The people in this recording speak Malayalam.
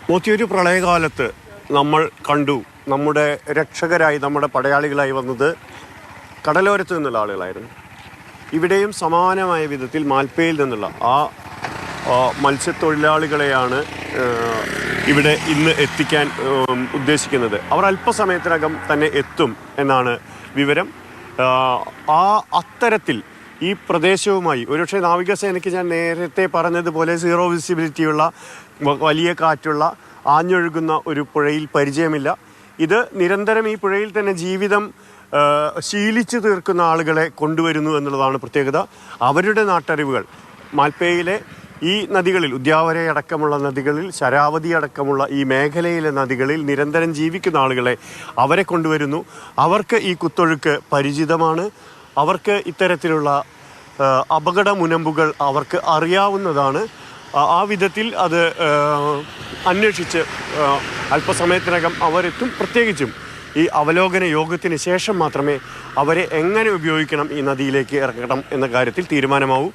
മോത്തിയൊരു പ്രളയകാലത്ത് നമ്മൾ കണ്ടു നമ്മുടെ രക്ഷകരായി നമ്മുടെ പടയാളികളായി വന്നത് കടലോരത്ത് നിന്നുള്ള ആളുകളായിരുന്നു. ഇവിടെയും സമാനമായ വിധത്തിൽ മാൽപ്പയിൽ നിന്നുള്ള മത്സ്യത്തൊഴിലാളികളെയാണ് ഇവിടെ ഇന്ന് എത്തിക്കാൻ ഉദ്ദേശിക്കുന്നത്. അവർ അല്പസമയത്തിനകം തന്നെ എത്തും എന്നാണ് വിവരം. അത്തരത്തിൽ ഈ പ്രദേശവുമായി ഒരുപക്ഷെ നാവികസേനയ്ക്ക് ഞാൻ നേരത്തെ പറഞ്ഞതുപോലെ സീറോ വിസിബിലിറ്റിയുള്ള വലിയ കാറ്റുള്ള ആഞ്ഞൊഴുകുന്ന ഒരു പുഴയിൽ പരിചയമില്ല. ഇത് നിരന്തരം ഈ പുഴയിൽ തന്നെ ജീവിതം ശീലിച്ചു തീർക്കുന്ന ആളുകളെ കൊണ്ടുവരുന്നു എന്നുള്ളതാണ് പ്രത്യേകത. അവരുടെ നാട്ടറിവുകൾ മാൽപ്പയിലെ ഈ നദികളിൽ, ഉദ്യാവര അടക്കമുള്ള നദികളിൽ, ശരാവതി അടക്കമുള്ള ഈ മേഖലയിലെ നദികളിൽ നിരന്തരം ജീവിക്കുന്ന ആളുകളെ അവരെ കൊണ്ടുവരുന്നു. അവർക്ക് ഈ കുത്തൊഴുക്ക് പരിചിതമാണ്. അവർക്ക് ഇത്തരത്തിലുള്ള അപകട മുനമ്പുകൾ അവർക്ക് അറിയാവുന്നതാണ്. ആ വിധത്തിൽ അത് അന്വേഷിച്ച് അല്പസമയത്തിനകം അവരെത്തും. പ്രത്യേകിച്ചും ഈ അവലോകന യോഗത്തിന് ശേഷം മാത്രമേ അവരെ എങ്ങനെ ഉപയോഗിക്കണം, ഈ നദിയിലേക്ക് ഇറക്കണം എന്ന കാര്യത്തിൽ തീരുമാനമാവൂ.